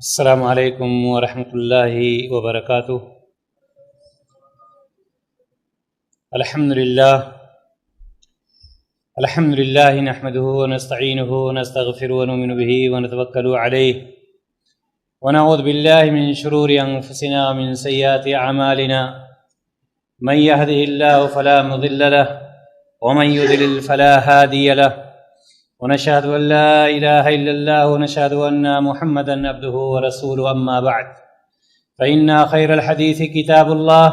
السلام علیکم ورحمۃ اللہ وبرکاتہ۔ الحمد للہ نحمده ونستعینه ونستغفره ونؤمن به ونتوکل علیہ ونعوذ باللہ من شرور انفسنا ومن سیئات اعمالنا من يهده الله فلا مضل له ومن يضلل فلا هادي له ونشهد أن لا إله إلا الله ونشهد أن محمدا عبده ورسوله أما بعد فإن خير الحديث كتاب الله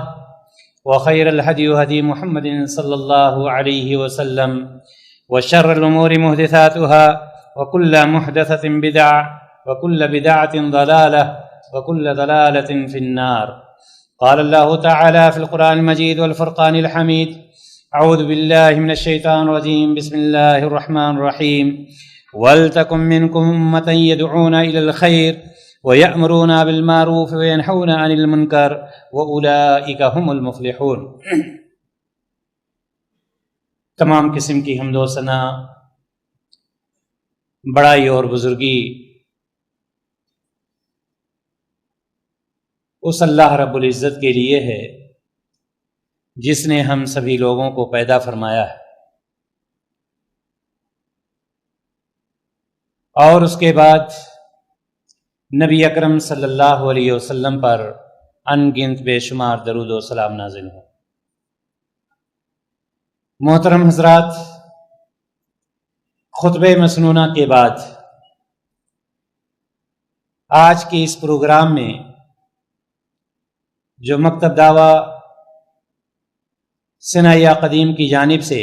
وخير الهدي هدي محمد صلى الله عليه وسلم وشر الأمور محدثاتها وكل محدثة بدعة وكل بدعة ضلالة وكل ضلالة في النار. قال الله تعالى في القرآن المجيد والفرقان الحميد: اعوذ باللہ من الشیطان الرجیم، بسم اللہ الرحمن الرحیم، وَلْتَكُن مِّنكُمْ أُمَّةٌ يَدْعُونَ إِلَى الْخَيْرِ وَيَأْمُرُونَ بِالْمَعْرُوفِ وَيَنْهَوْنَ عَنِ الْمُنكَرِ وَأُولَئِكَ هُمُ الْمُفْلِحُونَ۔ تمام قسم کی حمد و ثنا، بڑائی اور بزرگی اس اللہ رب العزت کے لیے ہے جس نے ہم سبھی لوگوں کو پیدا فرمایا ہے، اور اس کے بعد نبی اکرم صلی اللہ علیہ وسلم پر ان گنت بے شمار درود و سلام نازل ہو۔ محترم حضرات، خطبہ مسنونہ کے بعد آج کے اس پروگرام میں جو مکتب دعویٰ ثنائیہ قدیم کی جانب سے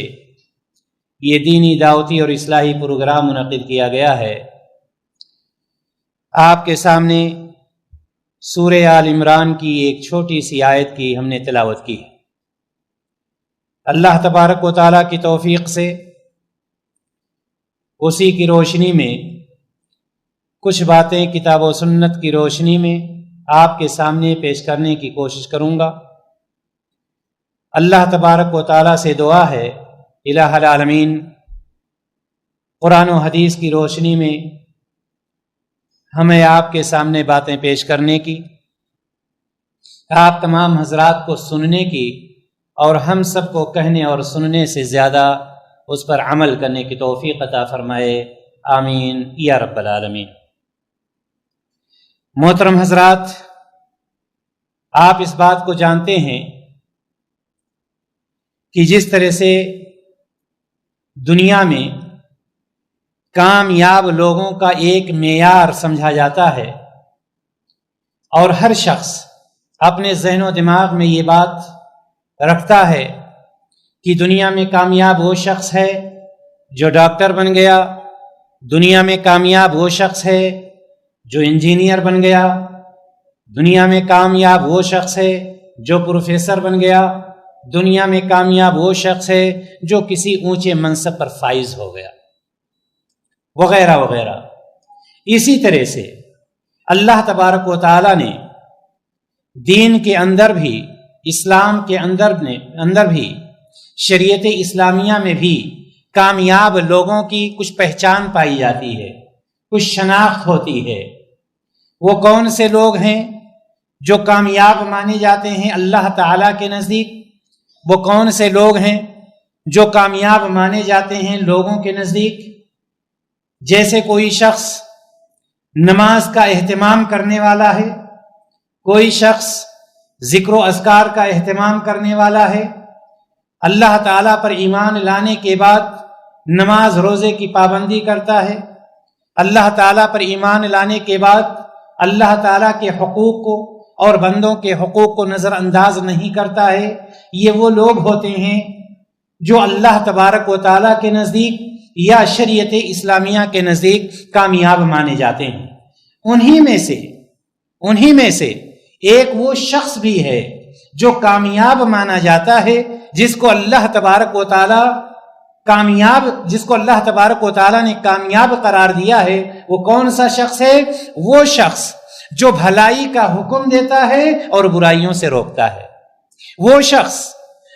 یہ دینی دعوتی اور اصلاحی پروگرام منعقد کیا گیا ہے، آپ کے سامنے سورہ آل عمران کی ایک چھوٹی سی آیت کی ہم نے تلاوت کی۔ اللہ تبارک و تعالیٰ کی توفیق سے اسی کی روشنی میں کچھ باتیں کتاب و سنت کی روشنی میں آپ کے سامنے پیش کرنے کی کوشش کروں گا۔ اللہ تبارک و تعالیٰ سے دعا ہے الہ العالمین قرآن و حدیث کی روشنی میں ہمیں آپ کے سامنے باتیں پیش کرنے کی، آپ تمام حضرات کو سننے کی، اور ہم سب کو کہنے اور سننے سے زیادہ اس پر عمل کرنے کی توفیق عطا فرمائے، آمین یا رب العالمین۔ محترم حضرات، آپ اس بات کو جانتے ہیں کہ جس طرح سے دنیا میں کامیاب لوگوں کا ایک معیار سمجھا جاتا ہے، اور ہر شخص اپنے ذہن و دماغ میں یہ بات رکھتا ہے کہ دنیا میں کامیاب وہ شخص ہے جو ڈاکٹر بن گیا، دنیا میں کامیاب وہ شخص ہے جو انجینئر بن گیا، دنیا میں کامیاب وہ شخص ہے جو پروفیسر بن گیا، دنیا میں کامیاب وہ شخص ہے جو کسی اونچے منصب پر فائز ہو گیا، وغیرہ وغیرہ۔ اسی طرح سے اللہ تبارک و تعالی نے دین کے اندر بھی، اسلام کے اندر بھی، شریعت اسلامیہ میں بھی کامیاب لوگوں کی کچھ پہچان پائی جاتی ہے، کچھ شناخت ہوتی ہے۔ وہ کون سے لوگ ہیں جو کامیاب مانے جاتے ہیں اللہ تعالیٰ کے نزدیک؟ وہ کون سے لوگ ہیں جو کامیاب مانے جاتے ہیں لوگوں کے نزدیک؟ جیسے کوئی شخص نماز کا اہتمام کرنے والا ہے، کوئی شخص ذکر و اذکار کا اہتمام کرنے والا ہے، اللہ تعالیٰ پر ایمان لانے کے بعد نماز روزے کی پابندی کرتا ہے، اللہ تعالیٰ پر ایمان لانے کے بعد اللہ تعالیٰ کے حقوق کو اور بندوں کے حقوق کو نظر انداز نہیں کرتا ہے۔ یہ وہ لوگ ہوتے ہیں جو اللہ تبارک و تعالیٰ کے نزدیک یا شریعت اسلامیہ کے نزدیک کامیاب مانے جاتے ہیں۔ انہی میں سے ایک وہ شخص بھی ہے جو کامیاب مانا جاتا ہے، جس کو اللہ تبارک و تعالیٰ نے کامیاب قرار دیا ہے۔ وہ کون سا شخص ہے؟ وہ شخص جو بھلائی کا حکم دیتا ہے اور برائیوں سے روکتا ہے، وہ شخص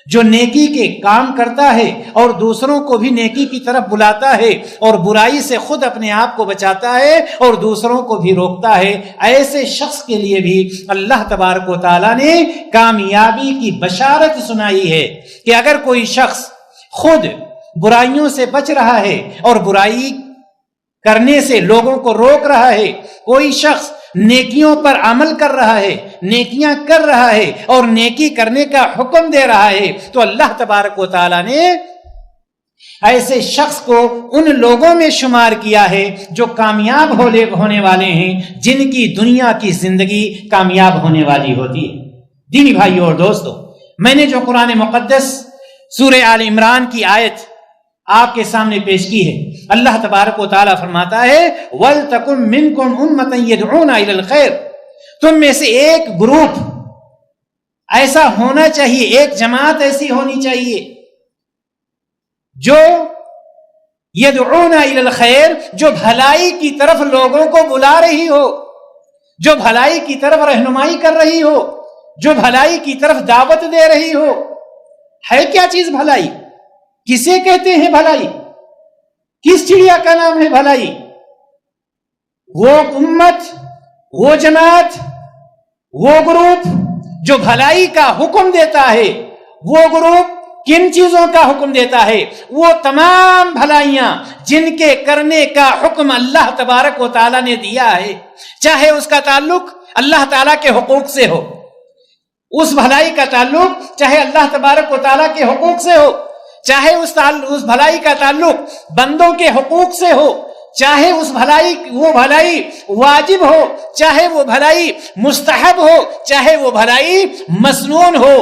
جو نیکی کے کام کرتا ہے اور دوسروں کو بھی نیکی کی طرف بلاتا ہے اور برائی سے خود اپنے آپ کو بچاتا ہے اور دوسروں کو بھی روکتا ہے، ایسے شخص کے لیے بھی اللہ تبارک و تعالیٰ نے کامیابی کی بشارت سنائی ہے کہ اگر کوئی شخص خود برائیوں سے بچ رہا ہے اور برائی کرنے سے لوگوں کو روک رہا ہے، کوئی شخص نیکیوں پر عمل کر رہا ہے، نیکیاں کر رہا ہے اور نیکی کرنے کا حکم دے رہا ہے، تو اللہ تبارک و تعالیٰ نے ایسے شخص کو ان لوگوں میں شمار کیا ہے جو کامیاب ہونے والے ہیں، جن کی دنیا کی زندگی کامیاب ہونے والی ہوتی ہے۔ دینی بھائیو اور دوستو، میں نے جو قرآن مقدس سورہ آل عمران کی آیت آپ کے سامنے پیش کی ہے، اللہ تبارک و تعالیٰ فرماتا ہے وَلْتَكُن مِّنكُمْ أُمَّةً يَدْعُونَ إِلَى الْخَيْرِ، تم میں سے ایک گروپ ایسا ہونا چاہیے، ایک جماعت ایسی ہونی چاہیے جو يَدْعُونَ إِلَى الْخَيْرِ، جو بھلائی کی طرف لوگوں کو بلا رہی ہو، جو بھلائی کی طرف رہنمائی کر رہی ہو، جو بھلائی کی طرف دعوت دے رہی ہو۔ ہے کیا چیز بھلائی؟ کسے کہتے ہیں بھلائی؟ کس چڑیا کا نام ہے بھلائی؟ وہ امت، وہ جماعت، وہ گروپ جو بھلائی کا حکم دیتا ہے۔ وہ گروپ کن چیزوں کا حکم دیتا ہے؟ وہ تمام بھلائیاں جن کے کرنے کا حکم اللہ تبارک و تعالیٰ نے دیا ہے، چاہے اس کا تعلق اللہ تعالیٰ کے حقوق سے ہو، اس بھلائی کا تعلق چاہے اللہ تبارک و تعالیٰ کے حقوق سے ہو، چاہے اس بھلائی کا تعلق بندوں کے حقوق سے ہو، چاہے وہ بھلائی واجب ہو، چاہے وہ بھلائی مستحب ہو، چاہے وہ بھلائی مسنون ہو۔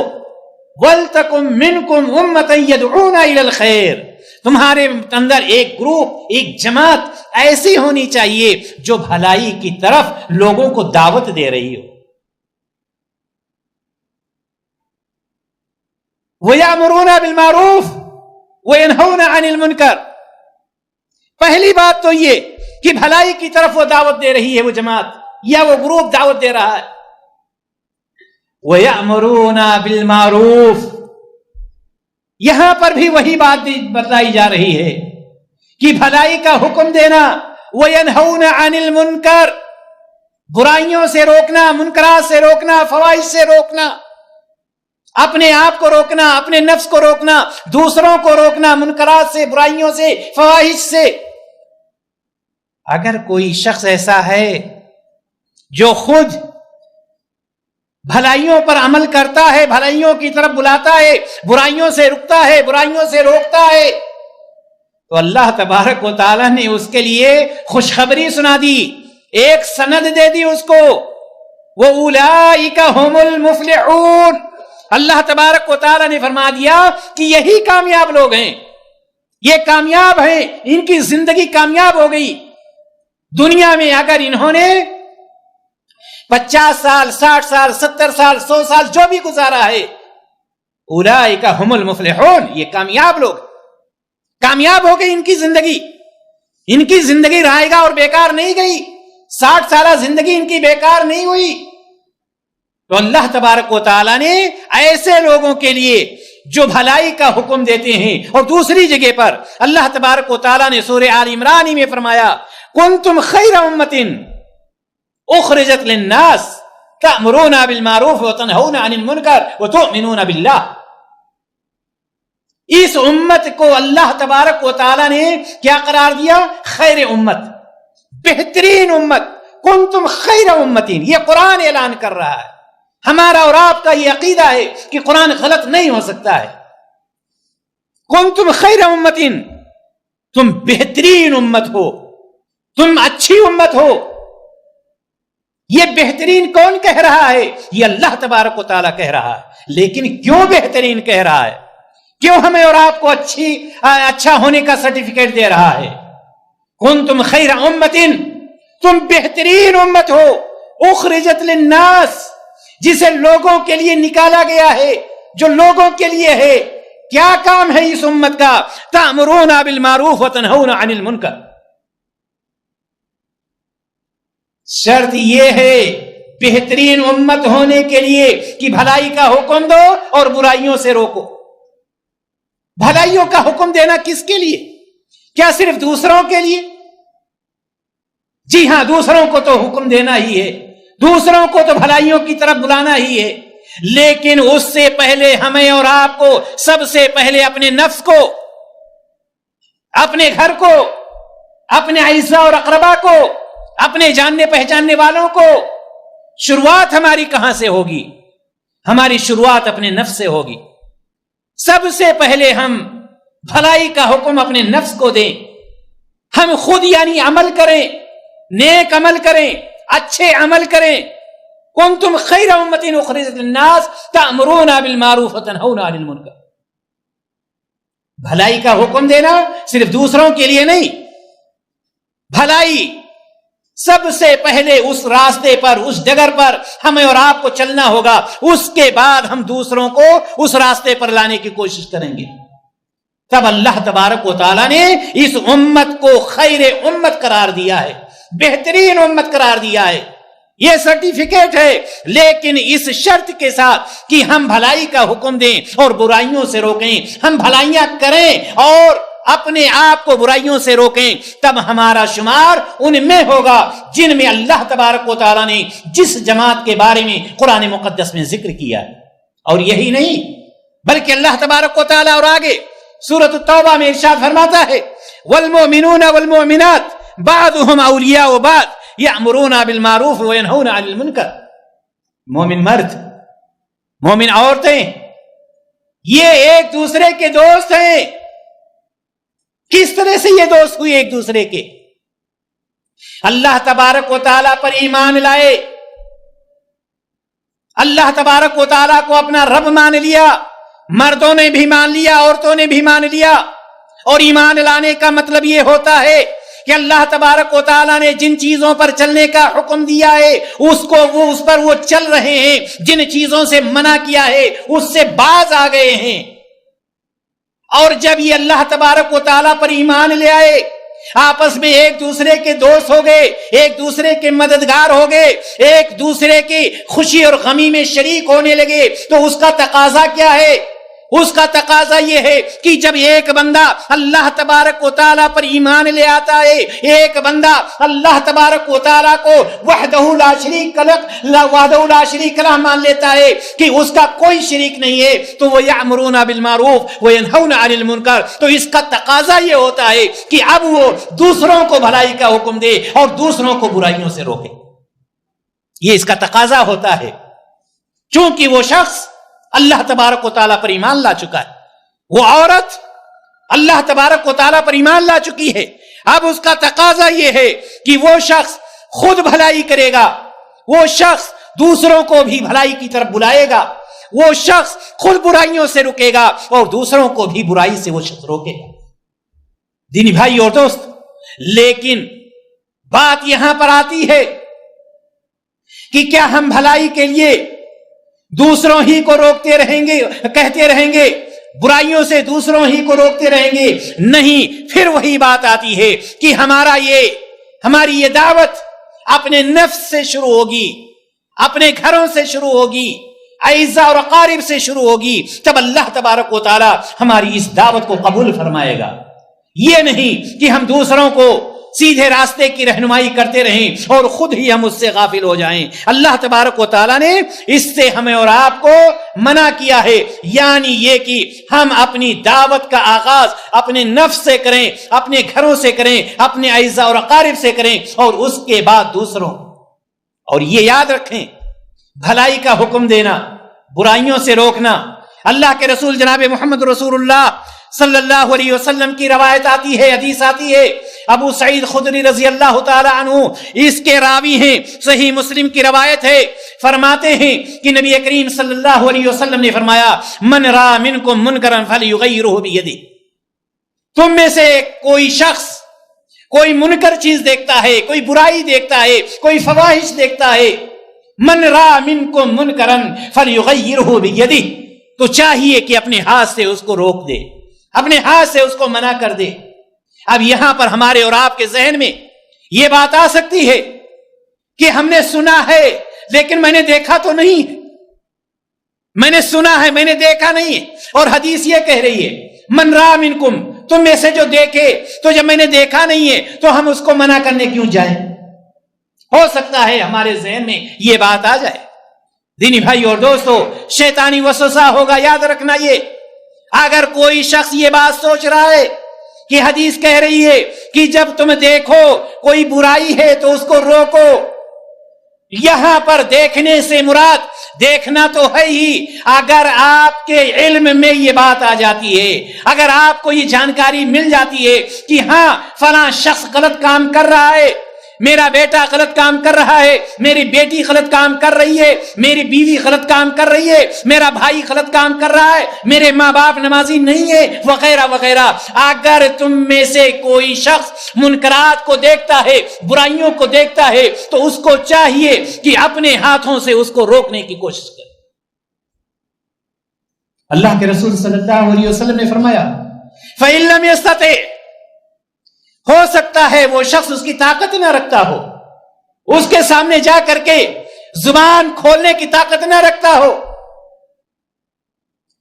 وَلْتَكُن مِّنكُمْ أُمَّةً يَدْعُونَ إِلَى الْخَيْرِ، تمہارے اندر ایک گروپ، ایک جماعت ایسی ہونی چاہیے جو بھلائی کی طرف لوگوں کو دعوت دے رہی ہو۔ وَيَأْمُرُونَ بِالْمَعْرُوفِ وَيَنْهَوْنَ عَنِ الْمُنْكَرِ، پہلی بات تو یہ کہ بھلائی کی طرف وہ دعوت دے رہی ہے، وہ جماعت یا وہ گروپ دعوت دے رہا ہے۔ وَيَأْمُرُونَ بِالْمَعْرُوفِ، یہاں پر بھی وہی بات بتلائی جا رہی ہے کہ بھلائی کا حکم دینا، وَيَنْهَوْنَ عَنِ الْمُنْكَرِ، برائیوں سے روکنا، منکرات سے روکنا، فواحش سے روکنا، اپنے آپ کو روکنا، اپنے نفس کو روکنا، دوسروں کو روکنا منکرات سے، برائیوں سے، فواحش سے۔ اگر کوئی شخص ایسا ہے جو خود بھلائیوں پر عمل کرتا ہے، بھلائیوں کی طرف بلاتا ہے، برائیوں سے رکتا ہے، برائیوں سے روکتا ہے، تو اللہ تبارک و تعالیٰ نے اس کے لیے خوشخبری سنا دی، ایک سند دے دی اس کو، وَأُولَئِكَ هُمُ الْمُفْلِحُونَ، اللہ تبارک و تعالیٰ نے فرما دیا کہ یہی کامیاب لوگ ہیں، یہ کامیاب ہیں، ان کی زندگی کامیاب ہو گئی۔ دنیا میں اگر انہوں نے 50 سال، 60 سال، 70 سال، 100 سال جو بھی گزارا ہے، اولئک هم المفلحون، یہ کامیاب لوگ، کامیاب ہو گئی ان کی زندگی، ان کی زندگی رائے گا اور بیکار نہیں گئی، 60 سالہ زندگی ان کی بیکار نہیں ہوئی۔ تو اللہ تبارک و تعالیٰ نے ایسے لوگوں کے لیے جو بھلائی کا حکم دیتے ہیں، اور دوسری جگہ پر اللہ تبارک و تعالیٰ نے سورہ آل عمران میں فرمایا کنتم خیر امۃ اخرجت للناس تأمرون بالمعروف وتنہون عن المنکر وتؤمنون باللہ، اس امت کو اللہ تبارک و تعالیٰ نے کیا قرار دیا؟ خیر امت، بہترین امت، کنتم خیر امۃ، یہ قرآن اعلان کر رہا ہے۔ ہمارا اور آپ کا یہ عقیدہ ہے کہ قرآن غلط نہیں ہو سکتا ہے۔ کنتم خیر امۃ، تم بہترین امت ہو، تم اچھی امت ہو۔ یہ بہترین کون کہہ رہا ہے؟ یہ اللہ تبارک و تعالیٰ کہہ رہا ہے۔ لیکن کیوں بہترین کہہ رہا ہے؟ کیوں ہمیں اور آپ کو اچھا ہونے کا سرٹیفکیٹ دے رہا ہے؟ کنتم خیر امۃ، تم بہترین امت ہو، اخرجت للناس، جسے لوگوں کے لیے نکالا گیا ہے، جو لوگوں کے لیے ہے۔ کیا کام ہے اس امت کا؟ تأمرون بالمعروف وتنہون عن المنکر۔ شرط یہ ہے بہترین امت ہونے کے لیے کہ بھلائی کا حکم دو اور برائیوں سے روکو، بھلائیوں کا حکم دینا کس کے لیے؟ کیا صرف دوسروں کے لیے؟ جی ہاں، دوسروں کو تو حکم دینا ہی ہے، دوسروں کو تو بھلائیوں کی طرف بلانا ہی ہے، لیکن اس سے پہلے ہمیں اور آپ کو سب سے پہلے اپنے نفس کو، اپنے گھر کو، اپنے اعزاء اور اقربا کو، اپنے جاننے پہچاننے والوں کو، شروعات ہماری کہاں سے ہوگی؟ ہماری شروعات اپنے نفس سے ہوگی۔ سب سے پہلے ہم بھلائی کا حکم اپنے نفس کو دیں، ہم خود یعنی عمل کریں، نیک عمل کریں، اچھے عمل کریں۔ کنتم خیر امۃ اخرجت للناس تأمرون بالمعروف وتنہون عن المنکر۔ بھلائی کا حکم دینا صرف دوسروں کے لیے نہیں، بھلائی سب سے پہلے اس راستے پر، اس ڈگر پر ہمیں اور آپ کو چلنا ہوگا، اس کے بعد ہم دوسروں کو اس راستے پر لانے کی کوشش کریں گے۔ تب اللہ تبارک و تعالیٰ نے اس امت کو خیر امت قرار دیا ہے، بہترین امت قرار دیا ہے، یہ سرٹیفکیٹ ہے، لیکن اس شرط کے ساتھ کہ ہم بھلائی کا حکم دیں اور برائیوں سے روکیں، ہم بھلائیاں کریں اور اپنے آپ کو برائیوں سے روکیں، تب ہمارا شمار ان میں ہوگا جن میں اللہ تبارک و تعالیٰ نے جس جماعت کے بارے میں قرآن مقدس میں ذکر کیا ہے۔ اور یہی نہیں بلکہ اللہ تبارک و تعالیٰ اور آگے سورۃ التوبہ میں ارشاد فرماتا ہے والمؤمنون والمؤمنات بعضهم اولیاء بعض یأمرون بالمعروف وینہون عن المنکر۔ مومن مرد، مومن عورتیں یہ ایک دوسرے کے دوست ہیں۔ کس طرح سے یہ دوست ہوئے ایک دوسرے کے؟ اللہ تبارک و تعالیٰ پر ایمان لائے، اللہ تبارک و تعالیٰ کو اپنا رب مان لیا، مردوں نے بھی مان لیا، عورتوں نے بھی مان لیا۔ اور ایمان لانے کا مطلب یہ ہوتا ہے کہ اللہ تبارک و تعالیٰ نے جن چیزوں پر چلنے کا حکم دیا ہے اس پر وہ چل رہے ہیں، جن چیزوں سے منع کیا ہے اس سے باز آ گئے ہیں۔ اور جب یہ اللہ تبارک و تعالیٰ پر ایمان لے آئے، آپس میں ایک دوسرے کے دوست ہو گئے، ایک دوسرے کے مددگار ہو گئے، ایک دوسرے کی خوشی اور غمی میں شریک ہونے لگے، تو اس کا تقاضا کیا ہے؟ اس کا تقاضا یہ ہے کہ جب ایک بندہ اللہ تبارک و تعالیٰ پر ایمان لے آتا ہے، ایک بندہ اللہ تبارک و تعالیٰ کو وحدہ لا شریک لہ مان لیتا ہے کہ اس کا کوئی شریک نہیں ہے، تو وہ یأمرون بالمعروف وینہون عن المنکر، تو اس کا تقاضا یہ ہوتا ہے کہ اب وہ دوسروں کو بھلائی کا حکم دے اور دوسروں کو برائیوں سے روکے۔ یہ اس کا تقاضا ہوتا ہے، چونکہ وہ شخص اللہ تبارک و تعالیٰ پر ایمان لا چکا ہے، وہ عورت اللہ تبارک و تعالیٰ پر ایمان لا چکی ہے۔ اب اس کا تقاضا یہ ہے کہ وہ شخص خود بھلائی کرے گا، وہ شخص دوسروں کو بھی بھلائی کی طرف بلائے گا، وہ شخص خود برائیوں سے رکے گا اور دوسروں کو بھی برائی سے وہ شخص روکے گا۔ دینی بھائی اور دوست، لیکن بات یہاں پر آتی ہے کہ کیا ہم بھلائی کے لیے دوسروں ہی کو روکتے رہیں گے، کہتے رہیں گے، برائیوں سے دوسروں ہی کو روکتے رہیں گے؟ نہیں، پھر وہی بات آتی ہے کہ ہماری یہ دعوت اپنے نفس سے شروع ہوگی، اپنے گھروں سے شروع ہوگی، اعزاء اور اقارب سے شروع ہوگی، تب اللہ تبارک و تعالی ہماری اس دعوت کو قبول فرمائے گا۔ یہ نہیں کہ ہم دوسروں کو سیدھے راستے کی رہنمائی کرتے رہیں اور خود ہی ہم اس سے غافل ہو جائیں۔ اللہ تبارک و تعالیٰ نے اس سے ہمیں اور آپ کو منع کیا ہے، یعنی یہ کہ ہم اپنی دعوت کا آغاز اپنے نفس سے کریں، اپنے گھروں سے کریں، اپنے اعزاء اور اقارب سے کریں، اور اس کے بعد دوسروں۔ اور یہ یاد رکھیں، بھلائی کا حکم دینا، برائیوں سے روکنا، اللہ کے رسول جناب محمد رسول اللہ صلی اللہ علیہ وسلم کی روایت آتی ہے، حدیث آتی ہے، ابو سعید خدری رضی اللہ تعالی عنہ اس کے راوی ہیں، صحیح مسلم کی روایت ہے، فرماتے ہیں کہ نبی کریم صلی اللہ علیہ وسلم نے فرمایا من را منکم منکرا فلیغیرہ بیدہ، تم میں سے کوئی شخص کوئی منکر چیز دیکھتا ہے، کوئی برائی دیکھتا ہے، کوئی فواحش دیکھتا ہے، من را منکم منکرا فلیغیرہ بیدہ، تو چاہیے کہ اپنے ہاتھ سے اس کو روک دے، اپنے ہاتھ سے اس کو منع کر دے۔ اب یہاں پر ہمارے اور آپ کے ذہن میں یہ بات آ سکتی ہے کہ ہم نے سنا ہے لیکن میں نے دیکھا تو نہیں، میں نے سنا ہے میں نے دیکھا نہیں ہے، اور حدیث یہ کہہ رہی ہے من را منکم، تم میں سے جو دیکھے، تو جب میں نے دیکھا نہیں ہے تو ہم اس کو منع کرنے کیوں جائیں؟ ہو سکتا ہے ہمارے ذہن میں یہ بات آ جائے۔ دینی بھائی اور دوستو، شیطانی وسوسہ ہوگا، یاد رکھنا یہ۔ اگر کوئی شخص یہ بات سوچ رہا ہے کہ حدیث کہہ رہی ہے کہ جب تم دیکھو کوئی برائی ہے تو اس کو روکو، یہاں پر دیکھنے سے مراد دیکھنا تو ہے ہی، اگر آپ کے علم میں یہ بات آ جاتی ہے، اگر آپ کو یہ جانکاری مل جاتی ہے کہ ہاں فلاں شخص غلط کام کر رہا ہے، میرا بیٹا غلط کام کر رہا ہے، میری بیٹی غلط کام کر رہی ہے، میری بیوی غلط کام کر رہی ہے، میرا بھائی غلط کام کر رہا ہے، میرے ماں باپ نمازی نہیں ہے، وغیرہ وغیرہ، اگر تم میں سے کوئی شخص منکرات کو دیکھتا ہے، برائیوں کو دیکھتا ہے، تو اس کو چاہیے کہ اپنے ہاتھوں سے اس کو روکنے کی کوشش کرے۔ اللہ کے رسول صلی اللہ علیہ وسلم نے فرمایا فَإِن لَّمْ يَسْتَطِعْ، ہو سکتا ہے وہ شخص اس کی طاقت نہ رکھتا ہو، اس کے سامنے جا کر کے زبان کھولنے کی طاقت نہ رکھتا ہو،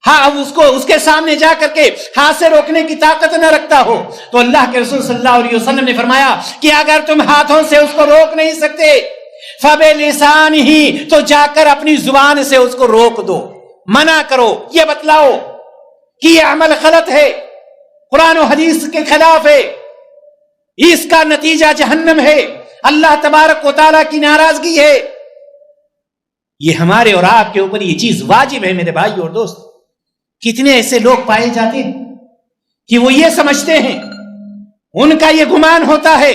ہاں اس کے سامنے جا کر کے ہاتھ سے روکنے کی طاقت نہ رکھتا ہو، تو اللہ کے رسول صلی اللہ علیہ وسلم نے فرمایا کہ اگر تم ہاتھوں سے اس کو روک نہیں سکتے فَبِلِسَانِهِ، تو جا کر اپنی زبان سے اس کو روک دو، منع کرو، یہ بتلاؤ کہ یہ عمل غلط ہے، قرآن و حدیث کے خلاف ہے، اس کا نتیجہ جہنم ہے، اللہ تبارک و تعالیٰ کی ناراضگی ہے۔ یہ ہمارے اور آپ کے اوپر یہ چیز واجب ہے میرے بھائی اور دوست۔ کتنے ایسے لوگ پائے جاتے ہیں کہ وہ یہ سمجھتے ہیں، ان کا یہ گمان ہوتا ہے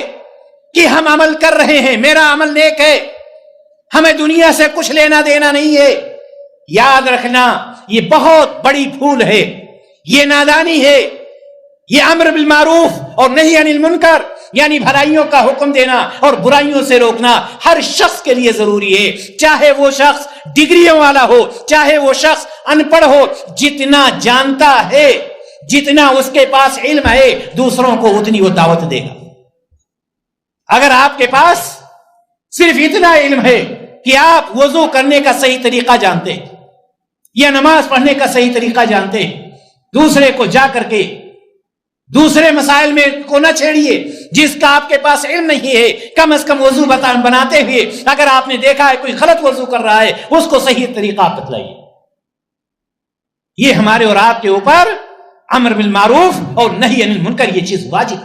کہ ہم عمل کر رہے ہیں، میرا عمل نیک ہے، ہمیں دنیا سے کچھ لینا دینا نہیں ہے۔ یاد رکھنا یہ بہت بڑی بھول ہے، یہ نادانی ہے۔ یہ امر بالمعروف اور نہی عن المنکر، یعنی بھلائیوں کا حکم دینا اور برائیوں سے روکنا ہر شخص کے لیے ضروری ہے، چاہے وہ شخص ڈگریوں والا ہو، چاہے وہ شخص ان پڑھ ہو۔ جتنا جانتا ہے، جتنا اس کے پاس علم ہے، دوسروں کو اتنی وہ دعوت دے گا۔ اگر آپ کے پاس صرف اتنا علم ہے کہ آپ وضو کرنے کا صحیح طریقہ جانتے ہیں یا نماز پڑھنے کا صحیح طریقہ جانتے ہیں، دوسرے کو جا کر کے دوسرے مسائل میں کو نہ چھیڑیے جس کا آپ کے پاس علم نہیں ہے۔ کم از کم وضو بناتے ہوئے اگر آپ نے دیکھا ہے کوئی غلط وضو کر رہا ہے، اس کو صحیح طریقہ آپ بتلائیے۔ یہ ہمارے اور آپ کے اوپر امر بالمعروف اور نہی عن المنکر یہ چیز واجب۔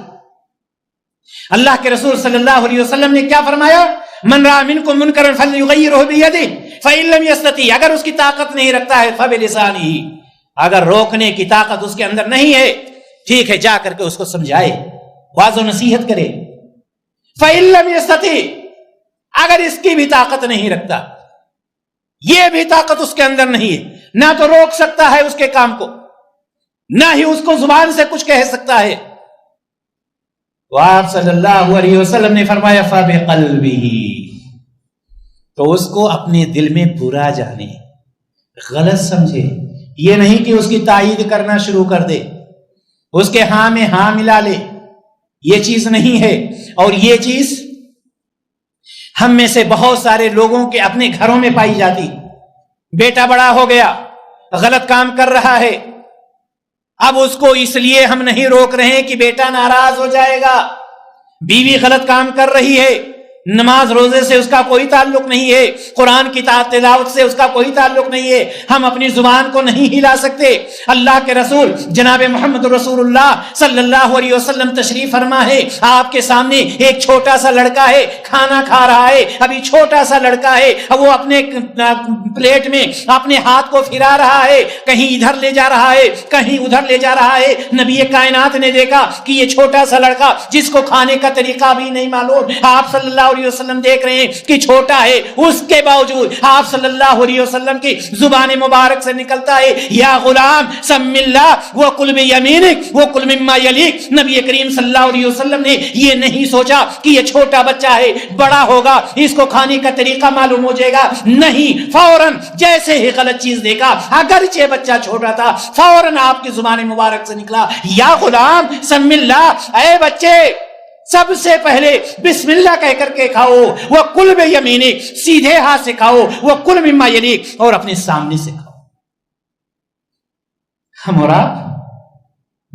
اللہ کے رسول صلی اللہ علیہ وسلم نے کیا فرمایا؟ من رأى منکم منکرا فلیغیرہ بیدہ فإن لم یستطع، اگر اس کی طاقت نہیں رکھتا ہے فبلسانہ، اگر روکنے کی طاقت اس کے اندر نہیں ہے، ٹھیک ہے، جا کر کے اس کو سمجھائے، واضح و نصیحت کرے۔ فإن لم یستطع، اگر اس کی بھی طاقت نہیں رکھتا، یہ بھی طاقت اس کے اندر نہیں ہے، نہ تو روک سکتا ہے اس کے کام کو، نہ ہی اس کو زبان سے کچھ کہہ سکتا ہے، تو آپ صلی اللہ علیہ وسلم نے فرمایا فَبِقَلْبِهِ، تو اس کو اپنے دل میں برا جانے، غلط سمجھے، یہ نہیں کہ اس کی تائید کرنا شروع کر دے، اس کے ہاں میں ہاں ملا لے، یہ چیز نہیں ہے۔ اور یہ چیز ہم میں سے بہت سارے لوگوں کے اپنے گھروں میں پائی جاتی۔ بیٹا بڑا ہو گیا، غلط کام کر رہا ہے، اب اس کو اس لیے ہم نہیں روک رہے ہیں کہ بیٹا ناراض ہو جائے گا۔ بیوی غلط کام کر رہی ہے، نماز روزے سے اس کا کوئی تعلق نہیں ہے، قرآن کی تلاوت سے اس کا کوئی تعلق نہیں ہے، ہم اپنی زبان کو نہیں ہلا سکتے۔ اللہ کے رسول جناب محمد رسول اللہ صلی اللہ علیہ وسلم تشریف فرما ہے، آپ کے سامنے ایک چھوٹا سا لڑکا ہے، کھانا کھا رہا ہے، ابھی چھوٹا سا لڑکا ہے، وہ اپنے پلیٹ میں اپنے ہاتھ کو پھرا رہا ہے، کہیں ادھر لے جا رہا ہے، کہیں ادھر لے جا رہا ہے۔ نبی کائنات نے دیکھا کہ یہ چھوٹا سا لڑکا جس کو کھانے کا طریقہ بھی نہیں معلوم، آپ صلی اللہ علیہ وسلم دیکھ رہے ہیں کہ چھوٹا ہے، اس کے باوجود آپ صلی اللہ علیہ وسلم کی زبان مبارک سے نکلتا ہے یا غلام سم اللہ وکل بیمینک وکل مما یلیک۔ نبی کریم صلی اللہ علیہ وسلم نے یہ نہیں سوچا کہ یہ چھوٹا بچہ ہے، بڑا ہوگا اس کو کھانے کا طریقہ معلوم ہو جائے گا، نہیں، فوراً جیسے ہی غلط چیز دیکھا، اگرچہ بچہ چھوٹا تھا، فوراً آپ کی زبان مبارک سے نکلا یا غلام سم اللہ، اے بچے سب سے پہلے بسم اللہ کہہ کر کے کھاؤ، وہ کل بیمینک، سیدھے ہاتھ سے کھاؤ، وہ کل مما یلیک، اور اپنے سامنے سے کھاؤ۔ ہم اور آپ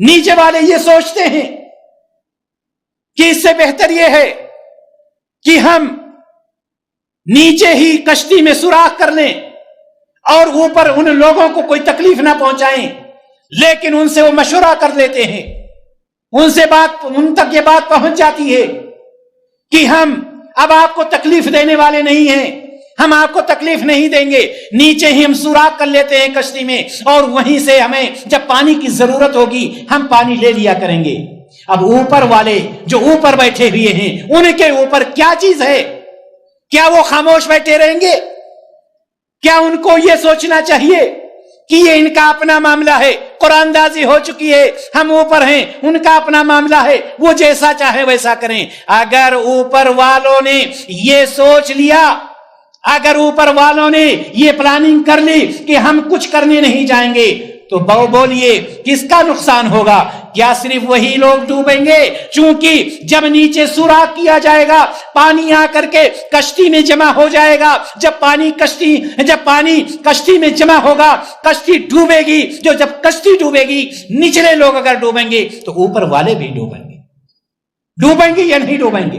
نیچے والے یہ سوچتے ہیں کہ اس سے بہتر یہ ہے کہ ہم نیچے ہی کشتی میں سوراخ کر لیں اور اوپر ان لوگوں کو کوئی تکلیف نہ پہنچائیں، لیکن ان سے وہ مشورہ کر لیتے ہیں، ان تک یہ بات پہنچ جاتی ہے کہ ہم اب آپ کو تکلیف دینے والے نہیں ہیں، ہم آپ کو تکلیف نہیں دیں گے، نیچے ہی ہم سوراخ کر لیتے ہیں کشتی میں، اور وہیں سے ہمیں جب پانی کی ضرورت ہوگی ہم پانی لے لیا کریں گے۔ اب اوپر والے جو اوپر بیٹھے ہوئے ہیں ان کے اوپر کیا چیز ہے؟ کیا وہ خاموش بیٹھے رہیں گے؟ کیا ان کو یہ سوچنا چاہیے کہ یہ ان کا اپنا معاملہ ہے، قرآن دازی ہو چکی ہے، ہم اوپر ہیں، ان کا اپنا معاملہ ہے، وہ جیسا چاہے ویسا کریں؟ اگر اوپر والوں نے یہ سوچ لیا، اگر اوپر والوں نے یہ پلاننگ کر لی کہ ہم کچھ کرنے نہیں جائیں گے، تو بولیے کس کا نقصان ہوگا؟ کیا صرف وہی لوگ ڈوبیں گے؟ چونکہ جب نیچے سوراخ کیا جائے گا پانی آ کر کے کشتی میں جمع ہو جائے گا، جب پانی کشتی میں جمع ہوگا کشتی ڈوبے گی، جب کشتی ڈوبے گی نچلے لوگ اگر ڈوبیں گے تو اوپر والے بھی ڈوبیں گے یا نہیں ڈوبیں گے؟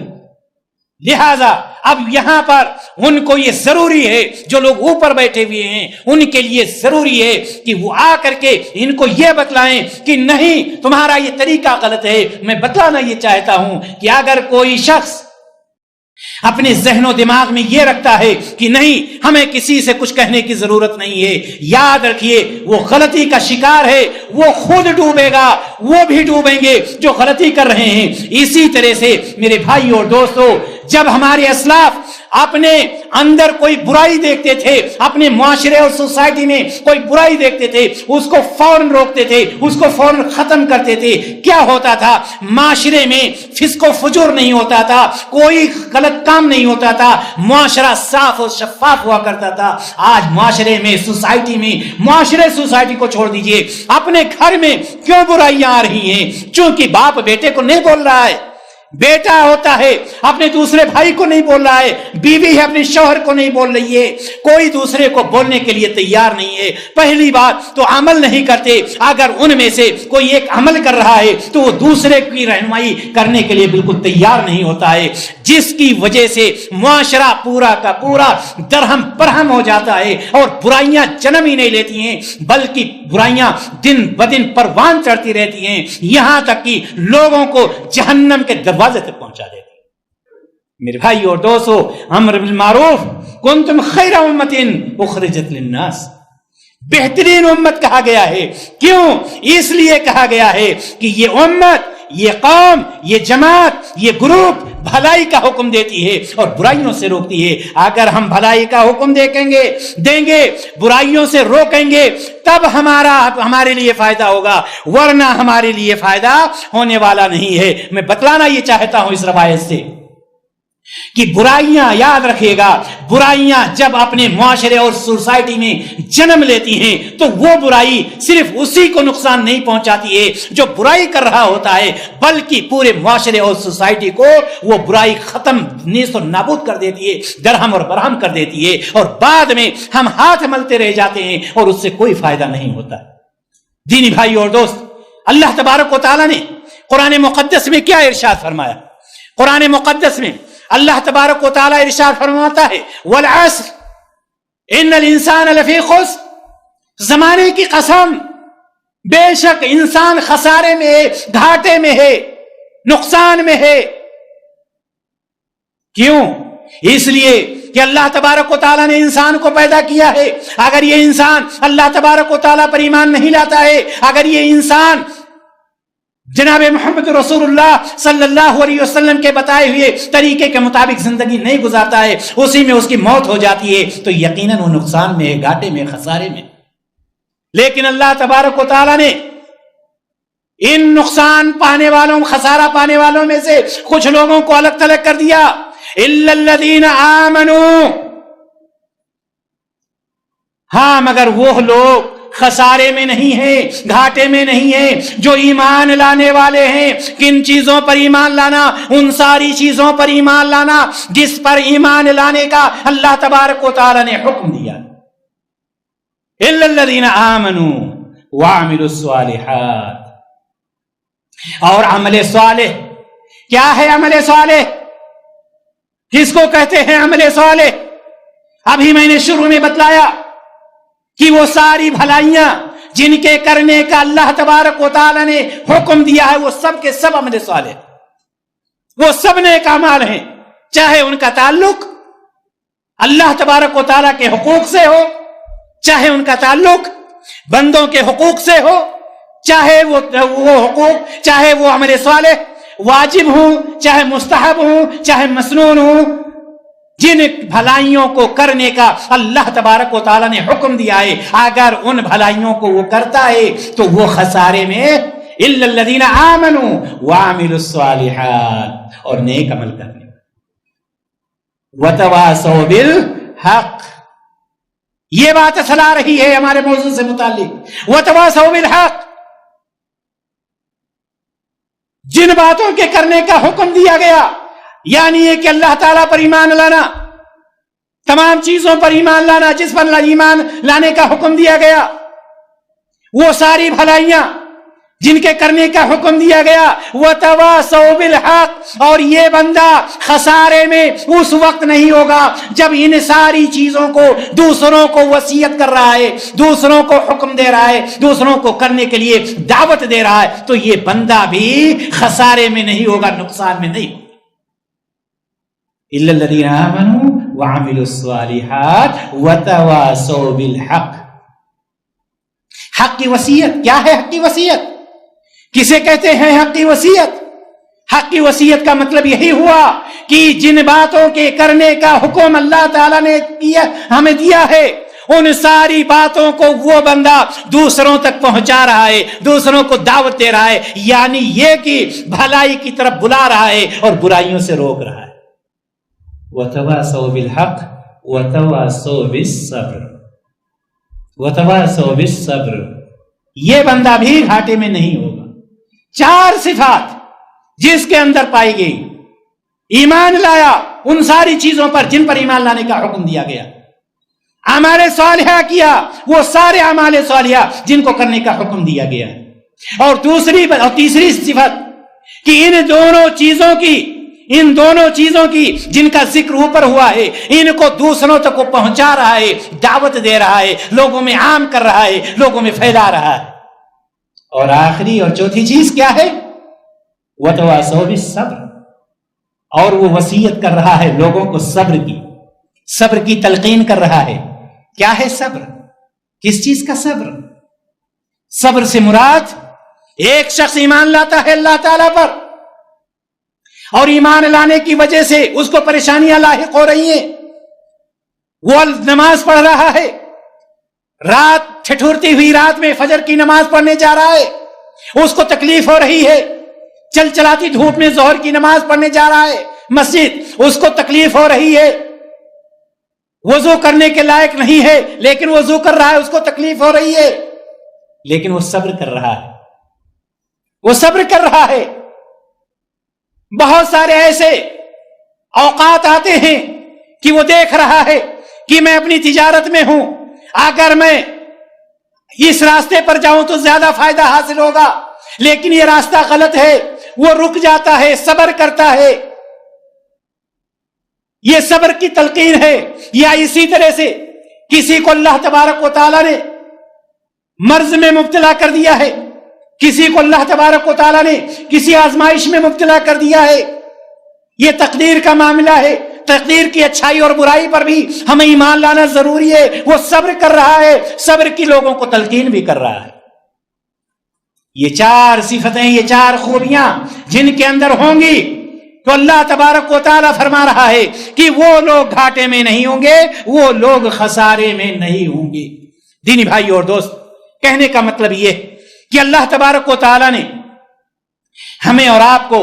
لہذا اب یہاں پر ان کو یہ ضروری ہے، جو لوگ اوپر بیٹھے ہوئے ہیں ان کے لیے ضروری ہے کہ وہ آ کر کے ان کو یہ بتلائیں کہ نہیں، تمہارا یہ طریقہ غلط ہے۔ میں بتلانا یہ چاہتا ہوں کہ اگر کوئی شخص اپنے ذہن و دماغ میں یہ رکھتا ہے کہ نہیں ہمیں کسی سے کچھ کہنے کی ضرورت نہیں ہے، یاد رکھیے وہ غلطی کا شکار ہے، وہ خود ڈوبے گا، وہ بھی ڈوبیں گے جو غلطی کر رہے ہیں۔ اسی طرح سے میرے بھائی اور دوستو، جب ہمارے اسلاف اپنے اندر کوئی برائی دیکھتے تھے، اپنے معاشرے اور سوسائٹی میں کوئی برائی دیکھتے تھے، اس کو فوراً روکتے تھے، اس کو فوراً ختم کرتے تھے۔ کیا ہوتا تھا؟ معاشرے میں فسق و فجور نہیں ہوتا تھا، کوئی غلط کام نہیں ہوتا تھا، معاشرہ صاف اور شفاف ہوا کرتا تھا۔ آج معاشرے میں، سوسائٹی کو چھوڑ دیجئے، اپنے گھر میں کیوں برائیاں آ رہی ہیں؟ چونکہ باپ بیٹے کو نہیں بول رہا ہے، بیٹا ہوتا ہے اپنے دوسرے بھائی کو نہیں بول رہا ہے، بیوی ہے اپنے شوہر کو نہیں بول رہی ہے، کوئی دوسرے کو بولنے کے لیے تیار نہیں ہے۔ پہلی بات تو عمل نہیں کرتے، اگر ان میں سے کوئی ایک عمل کر رہا ہے تو وہ دوسرے کی رہنمائی کرنے کے لیے بالکل تیار نہیں ہوتا ہے، جس کی وجہ سے معاشرہ پورا کا پورا درہم برہم ہو جاتا ہے اور برائیاں جنم ہی نہیں لیتی ہیں، بلکہ برائیاں دن بدن پروان چڑھتی رہتی ہیں، یہاں تک کہ لوگوں کو جہنم کے دروازے تک پہنچا دیتی۔ میرے بھائی اور دوستو، امر بالمعروف کنتم خیر امت اخرجت للناس، بہترین امت کہا گیا ہے۔ کیوں؟ اس لیے کہا گیا ہے کہ یہ امت، یہ قوم، یہ جماعت، یہ گروپ بھلائی کا حکم دیتی ہے اور برائیوں سے روکتی ہے۔ اگر ہم بھلائی کا حکم دیں گے، برائیوں سے روکیں گے، تب ہمارے لیے فائدہ ہوگا، ورنہ ہمارے لیے فائدہ ہونے والا نہیں ہے۔ میں بتلانا یہ چاہتا ہوں اس روایت سے کہ برائیاں، یاد رکھیے گا، برائیاں جب اپنے معاشرے اور سوسائٹی میں جنم لیتی ہیں تو وہ برائی صرف اسی کو نقصان نہیں پہنچاتی ہے جو برائی کر رہا ہوتا ہے، بلکہ پورے معاشرے اور سوسائٹی کو وہ برائی ختم، نیست و نابود کر دیتی ہے، درہم اور برہم کر دیتی ہے، اور بعد میں ہم ہاتھ ملتے رہ جاتے ہیں اور اس سے کوئی فائدہ نہیں ہوتا۔ دینی بھائی اور دوست، اللہ تبارک و تعالیٰ نے قرآن مقدس میں کیا ارشاد فرمایا؟ قرآن مقدس میں اللہ تبارک و تعالیٰ ارشاد فرماتا ہے والعصر ان الانسان لفی خسر، زمانے کی قسم، بے شک انسان خسارے میں ہے، گھاٹے میں ہے، نقصان میں ہے۔ کیوں؟ اس لیے کہ اللہ تبارک و تعالیٰ نے انسان کو پیدا کیا ہے، اگر یہ انسان اللہ تبارک و تعالیٰ پر ایمان نہیں لاتا ہے، اگر یہ انسان جناب محمد رسول اللہ صلی اللہ علیہ وسلم کے بتائے ہوئے طریقے کے مطابق زندگی نہیں گزارتا ہے، اسی میں اس کی موت ہو جاتی ہے، تو یقیناً وہ نقصان میں ہے، گھاٹے میں، خسارے میں۔ لیکن اللہ تبارک و تعالیٰ نے ان نقصان پانے والوں، خسارہ پانے والوں میں سے کچھ لوگوں کو الگ تھلگ کر دیا، الا الذین آمنوا، ہاں مگر وہ لوگ خسارے میں نہیں ہیں، گھاٹے میں نہیں ہیں، جو ایمان لانے والے ہیں۔ کن چیزوں پر ایمان لانا؟ ان ساری چیزوں پر ایمان لانا جس پر ایمان لانے کا اللہ تبارک و تعالی نے حکم دیا۔ الا الذین آمنوا وعملوا الصالحات، اور عمل صالح کیا ہے؟ عمل صالح کس کو کہتے ہیں؟ عمل صالح ابھی میں نے شروع میں بتلایا کہ وہ ساری بھلائیاں جن کے کرنے کا اللہ تبارک و تعالی نے حکم دیا ہے وہ سب کے سب عمل صالح، وہ سب نیک اعمال ہیں، چاہے ان کا تعلق اللہ تبارک و تعالی کے حقوق سے ہو، چاہے ان کا تعلق بندوں کے حقوق سے ہو، چاہے وہ حقوق، چاہے وہ عمل صالح واجب ہوں، چاہے مستحب ہوں، چاہے مسنون ہوں، جن بھلائیوں کو کرنے کا اللہ تبارک و تعالی نے حکم دیا ہے اگر ان بھلائیوں کو وہ کرتا ہے تو وہ خسارے میں الا الذین آمنوا وعملوا الصالحات، اور نیک عمل کرنے وتواصوا بالحق، یہ بات اصل آ رہی ہے ہمارے موضوع سے متعلق، وتواصوا بالحق، جن باتوں کے کرنے کا حکم دیا گیا، یعنی یہ کہ اللہ تعالیٰ پر ایمان لانا، تمام چیزوں پر ایمان لانا جس پر ایمان لانے کا حکم دیا گیا، وہ ساری بھلائیاں جن کے کرنے کا حکم دیا گیا، وتواصوا بالحق، اور یہ بندہ خسارے میں اس وقت نہیں ہوگا جب ان ساری چیزوں کو دوسروں کو وصیت کر رہا ہے، دوسروں کو حکم دے رہا ہے، دوسروں کو کرنے کے لیے دعوت دے رہا ہے، تو یہ بندہ بھی خسارے میں نہیں ہوگا، نقصان میں نہیں ہوگا۔ الا الذین آمنوا وعملوا الصالحات وتواصوا بالحق، حق کی وصیت کیا ہے؟ حق کی وصیت کسے کہتے ہیں؟ حق کی وصیت، حق کی وصیت کا مطلب یہی ہوا کہ جن باتوں کے کرنے کا حکم اللہ تعالیٰ نے ہمیں دیا ہے ان ساری باتوں کو وہ بندہ دوسروں تک پہنچا رہا ہے، دوسروں کو دعوت دے رہا ہے، یعنی یہ کہ بھلائی کی طرف بلا رہا ہے اور برائیوں سے روک رہا ہے۔ وتواصوا بالحق وتواصوا بالصبر، وتواصوا بالصبر، یہ بندہ بھی گھاٹے میں نہیں ہوگا۔ چار صفات جس کے اندر پائی گئی، ایمان لایا ان ساری چیزوں پر جن پر ایمان لانے کا حکم دیا گیا، اعمال صالحہ کیا وہ سارے اعمال صالحہ جن کو کرنے کا حکم دیا گیا، اور تیسری صفت کہ ان دونوں چیزوں کی جن کا ذکر اوپر ہوا ہے ان کو دوسروں تک وہ پہنچا رہا ہے، دعوت دے رہا ہے، لوگوں میں عام کر رہا ہے، لوگوں میں پھیلا رہا ہے۔ اور آخری اور چوتھی چیز کیا ہے؟ وتواصوا بالصبر، اور وہ وصیت کر رہا ہے لوگوں کو صبر کی تلقین کر رہا ہے۔ کیا ہے صبر؟ کس چیز کا صبر؟ صبر سے مراد ایک شخص ایمان لاتا ہے اللہ تعالیٰ پر، اور ایمان لانے کی وجہ سے اس کو پریشانیاں لاحق ہو رہی ہیں، وہ نماز پڑھ رہا ہے، رات ٹھٹھورتی ہوئی رات میں فجر کی نماز پڑھنے جا رہا ہے، اس کو تکلیف ہو رہی ہے، چلاتی دھوپ میں ظہر کی نماز پڑھنے جا رہا ہے مسجد، اس کو تکلیف ہو رہی ہے، وضو کرنے کے لائق نہیں ہے لیکن وضو کر رہا ہے، اس کو تکلیف ہو رہی ہے، لیکن وہ صبر کر رہا ہے، وہ صبر کر رہا ہے۔ بہت سارے ایسے اوقات آتے ہیں کہ وہ دیکھ رہا ہے کہ میں اپنی تجارت میں ہوں، اگر میں اس راستے پر جاؤں تو زیادہ فائدہ حاصل ہوگا، لیکن یہ راستہ غلط ہے، وہ رک جاتا ہے، صبر کرتا ہے۔ یہ صبر کی تلقین ہے۔ یا اسی طرح سے کسی کو اللہ تبارک و تعالیٰ نے مرض میں مبتلا کر دیا ہے، کسی کو اللہ تبارک و تعالیٰ نے کسی آزمائش میں مبتلا کر دیا ہے، یہ تقدیر کا معاملہ ہے، تقدیر کی اچھائی اور برائی پر بھی ہمیں ایمان لانا ضروری ہے۔ وہ صبر کر رہا ہے، صبر کی لوگوں کو تلقین بھی کر رہا ہے۔ یہ چار صفتیں، یہ چار خوبیاں جن کے اندر ہوں گی تو اللہ تبارک و تعالیٰ فرما رہا ہے کہ وہ لوگ گھاٹے میں نہیں ہوں گے، وہ لوگ خسارے میں نہیں ہوں گے۔ دینی بھائی اور دوست، کہنے کا مطلب یہ کہ اللہ تبارک و تعالیٰ نے ہمیں اور آپ کو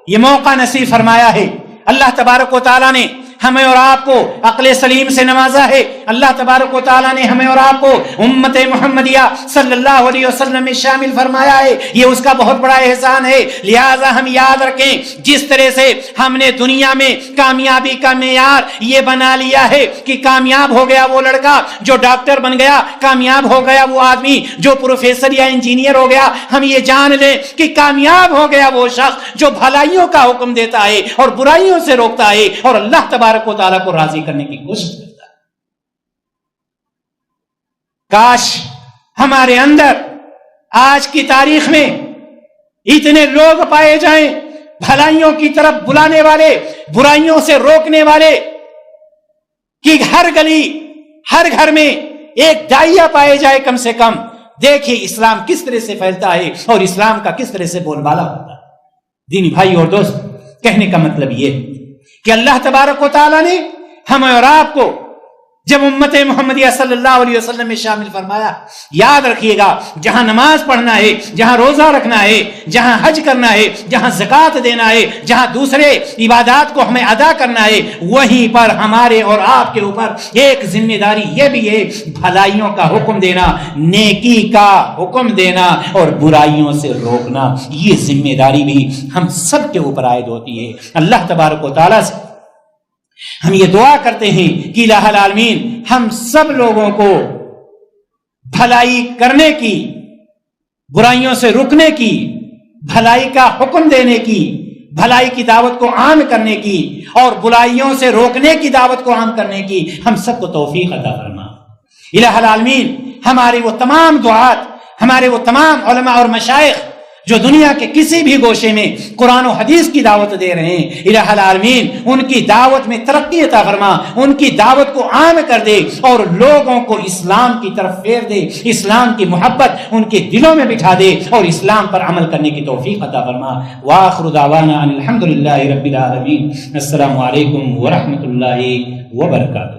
یہ موقع نصیب فرمایا ہے، اللہ تبارک و تعالیٰ نے ہمیں اور آپ کو عقل سلیم سے نوازا ہے. اللہ تبارک و تعالیٰ نے ہمیں اور آپ کو امت محمدیہ صلی اللہ علیہ وسلم میں شامل فرمایا ہے. یہ اس کا بہت بڑا احسان ہے. لہٰذا ہم یاد رکھیں جس طرح سے ہم نے دنیا میں کامیابی کا معیار یہ بنا لیا ہے کہ کامیاب ہو گیا وہ لڑکا جو ڈاکٹر بن گیا, کامیاب ہو گیا وہ آدمی جو پروفیسر یا انجینئر ہو گیا, ہم یہ جان لیں کہ کامیاب ہو گیا وہ شخص جو بھلائیوں کا حکم دیتا ہے اور برائیوں سے روکتا ہے اور اللہ تبارک و تعالیٰ کو راضی کرنے کی کوشش کرتا ہے. کاش ہمارے اندر آج کی تاریخ میں اتنے لوگ پائے جائیں بھلائیوں کی طرف بلانے والے, برائیوں سے روکنے والے, کہ ہر گلی ہر گھر میں ایک داعیہ پائے جائے کم سے کم. دیکھیں اسلام کس طرح سے پھیلتا ہے اور اسلام کا کس طرح سے بول بالا ہوتا ہے. دینی بھائی اور دوست, کہنے کا مطلب یہ کہ اللہ تبارک و تعالیٰ نے ہمیں اور آپ کو جب امت محمدیہ صلی اللہ علیہ وسلم میں شامل فرمایا, یاد رکھیے گا جہاں نماز پڑھنا ہے, جہاں روزہ رکھنا ہے, جہاں حج کرنا ہے, جہاں زکوٰۃ دینا ہے, جہاں دوسرے عبادات کو ہمیں ادا کرنا ہے, وہیں پر ہمارے اور آپ کے اوپر ایک ذمہ داری یہ بھی ہے بھلائیوں کا حکم دینا, نیکی کا حکم دینا اور برائیوں سے روکنا. یہ ذمہ داری بھی ہم سب کے اوپر عائد ہوتی ہے. اللہ تبارک و تعالیٰ سے ہم یہ دعا کرتے ہیں کہ الہ العالمین ہم سب لوگوں کو بھلائی کرنے کی, برائیوں سے رکنے کی, بھلائی کا حکم دینے کی, بھلائی کی دعوت کو عام کرنے کی اور برائیوں سے روکنے کی دعوت کو عام کرنے کی ہم سب کو توفیق عطا فرما. الہ العالمین ہمارے وہ تمام دعات, ہمارے وہ تمام علماء اور مشائخ جو دنیا کے کسی بھی گوشے میں قرآن و حدیث کی دعوت دے رہے ہیں, الہ العالمین ان کی دعوت میں ترقی عطا فرما, ان کی دعوت کو عام کر دے اور لوگوں کو اسلام کی طرف پھیر دے, اسلام کی محبت ان کے دلوں میں بٹھا دے اور اسلام پر عمل کرنے کی توفیق عطا فرما. وآخر دعوانا ان الحمد للہ رب العالمین. السلام علیکم ورحمۃ اللہ وبرکاتہ.